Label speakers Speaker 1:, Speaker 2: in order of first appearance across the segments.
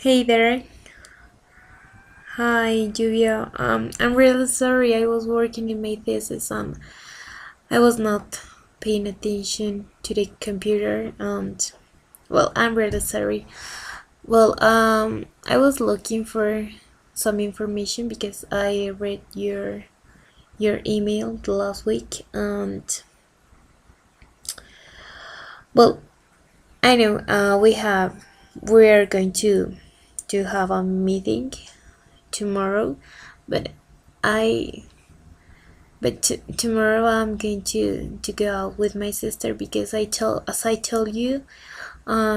Speaker 1: Hey there. Hi, Lluvia. I'm really sorry. I was working in my thesis and I was not paying attention to the computer and I'm really sorry. I was looking for some information because I read your email the last week and well, I know we are going to have a meeting tomorrow, but I tomorrow I'm going to go out with my sister because as I told you,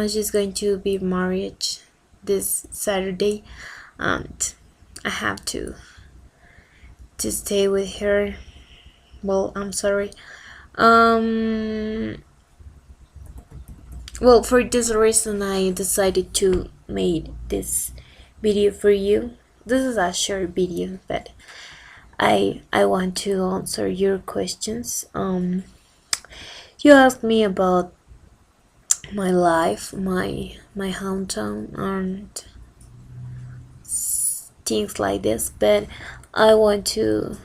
Speaker 1: she's going to be married this Saturday, and I have to stay with her. Well, I'm sorry. Um, for this reason, I decided to make this video for you. This is a short video, but I want to answer your questions. You asked me about my life, my hometown, and things like this, but I want to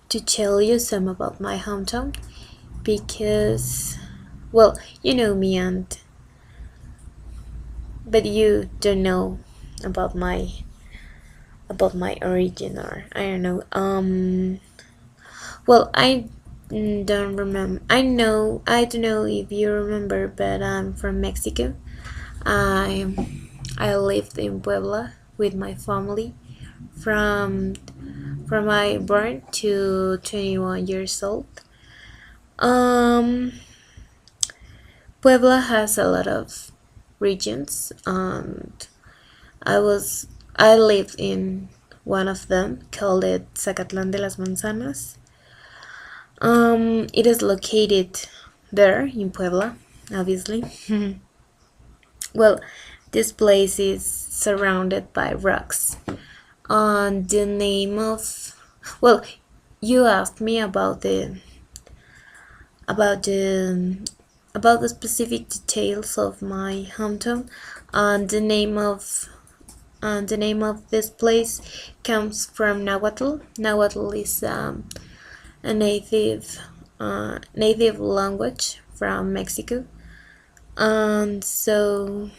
Speaker 1: tell you some about my hometown because you know me and but you don't know about my origin, or I don't know. I don't remember. I don't know if you remember, but I'm from Mexico. I I lived in Puebla with my family from my born to 21 years old. Um, Puebla has a lot of regions, and I lived in one of them called it Zacatlán de las Manzanas. It is located there in Puebla, obviously. Well, this place is surrounded by rocks. The name of well, you asked me about the about the specific details of my hometown, and the name of this place comes from Nahuatl. Nahuatl is a native language from Mexico, and so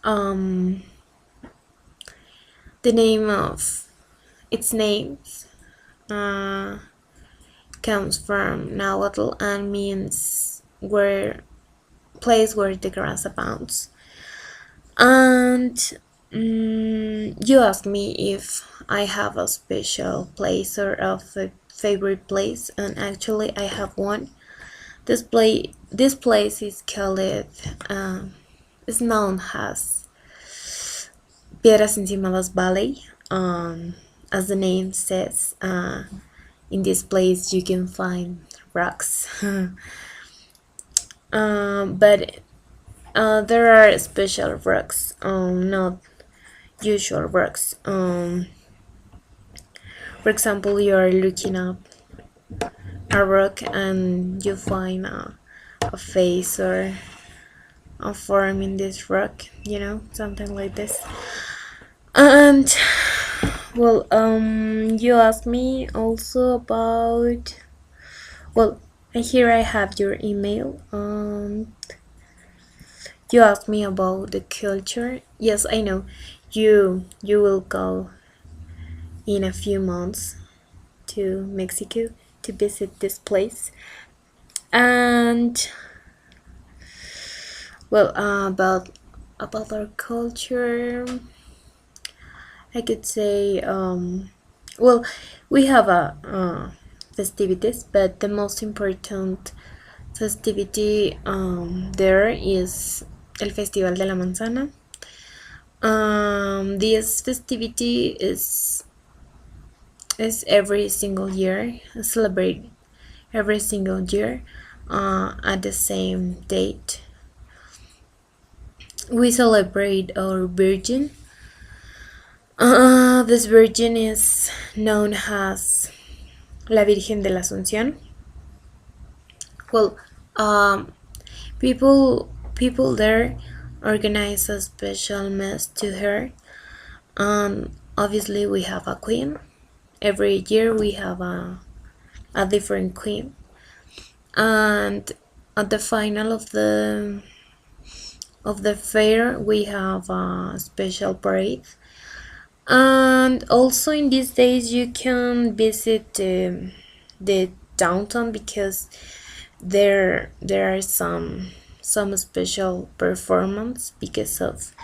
Speaker 1: um, the name of its names uh, comes from Nahuatl and means where place where the grass abounds. And you asked me if I have a special place or a favorite place, and actually I have one. This place is called is known as Piedras Encimadas Valley. As the name says, in this place you can find rocks. But there are special rocks, not usual rocks. For example, you are looking up a rock and you find a face or a form in this rock, something like this. And you asked me also about here I have your email. You asked me about the culture. Yes, I know. You will go in a few months to Mexico to visit this place. And about our culture, I could say we have a festivities, but the most important festivity there is el Festival de la Manzana. This festivity is every single year, celebrate every single year at the same date. We celebrate our Virgin. This Virgin is known as La Virgen de la Asunción. Well, people there organize a special mess to her. Obviously, we have a queen. Every year we have a different queen, and at the final of the fair we have a special parade. And also in these days you can visit the downtown because there are some special performance because of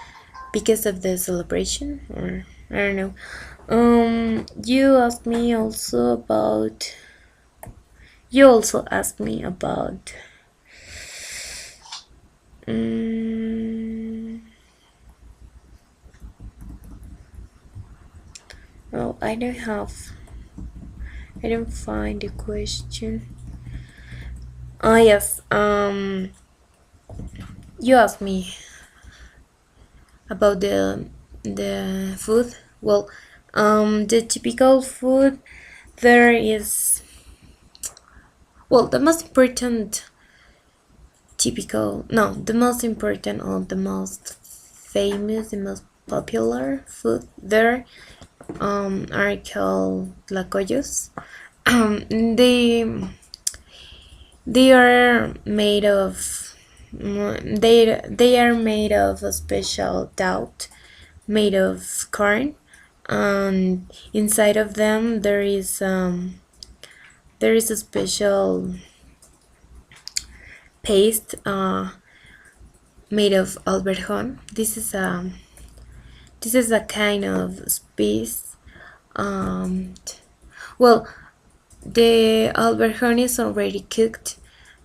Speaker 1: the celebration, or I don't know. You asked me also about you also asked me about well, I don't find the question. Ah, yes. You asked me about the food. Well, the typical food there is, well, the most important typical no the most important or the most famous, the most popular food there are called tlacoyos. They are made of they are made of a special dough made of corn, and inside of them there is a special paste made of alberjon. This is a kind of spice. Um, well, the alberjon is already cooked,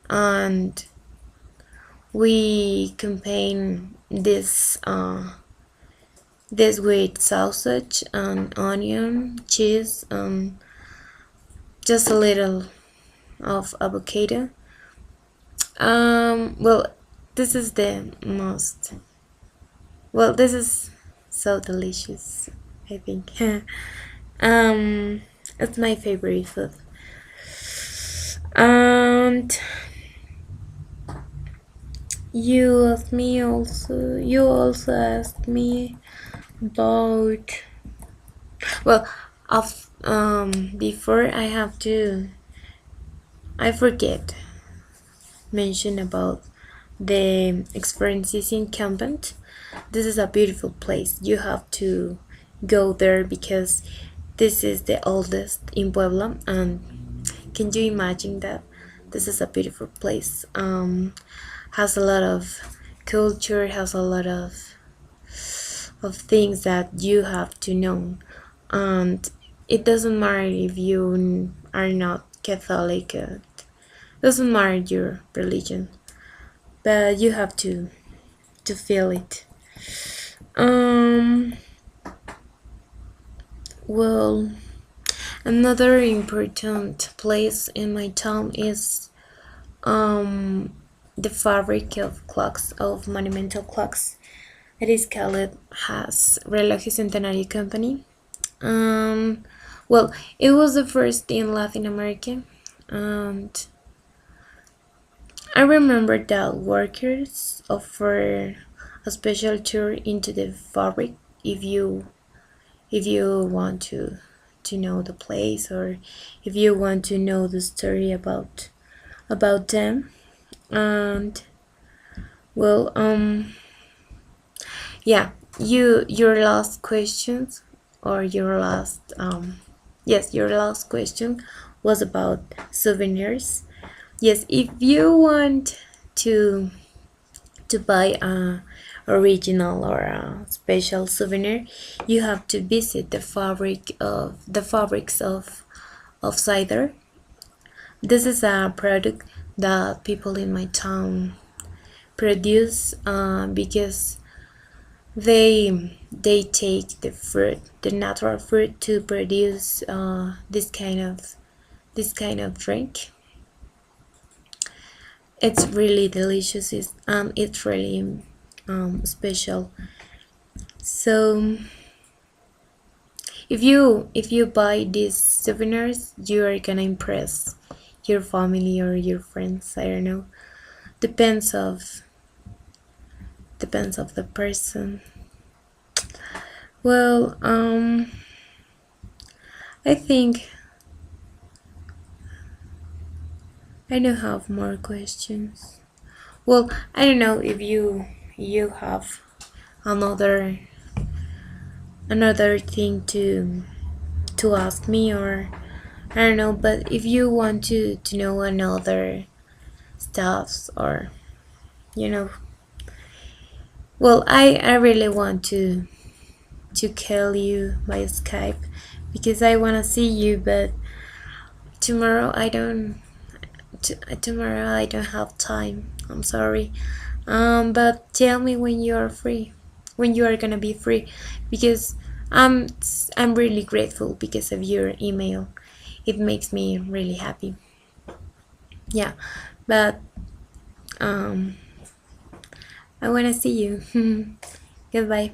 Speaker 1: and we combine this with sausage and onion, cheese, and just a little of avocado. Well, this is the most. Well, this is so delicious, I think. um, it's my favorite food. And you also asked me about, well, of before I forget mention about the experiences in convent. This is a beautiful place. You have to go there because this is the oldest in Puebla, and can you imagine that? This is a beautiful place. Has a lot of culture, has a lot of things that you have to know, and it doesn't matter if you are not Catholic. Doesn't matter your religion, but you have to feel it. Um, well, another important place in my town is the fabric of clocks, of monumental clocks. It is called has Relojes Centenario Company. Um, well, it was the first in Latin America, and I remember that workers offer a special tour into the fabric if you want to know the place, or if you want to know the story about them. And well, yeah, your last questions, or your last yes, your last question was about souvenirs. Yes, if you want to buy a original or a special souvenir, you have to visit the fabrics of cider. This is a product that people in my town produce because they take the natural fruit to produce this kind of drink. It's really delicious, and it's really special. So if you buy these souvenirs, you are gonna impress your family or your friends. I don't know. Depends depends of the person. Well, I think I don't have more questions. Well, I don't know if you have another thing to ask me, or I don't know, but if you want to know another stuffs, or you know, well, I really want to call you by Skype because I want to see you, but tomorrow I don't tomorrow I don't have time. I'm sorry. But tell me when you are free, when you are gonna be free, because I'm I'm really grateful because of your email. It makes me really happy. Yeah, but um, I wanna see you. Goodbye.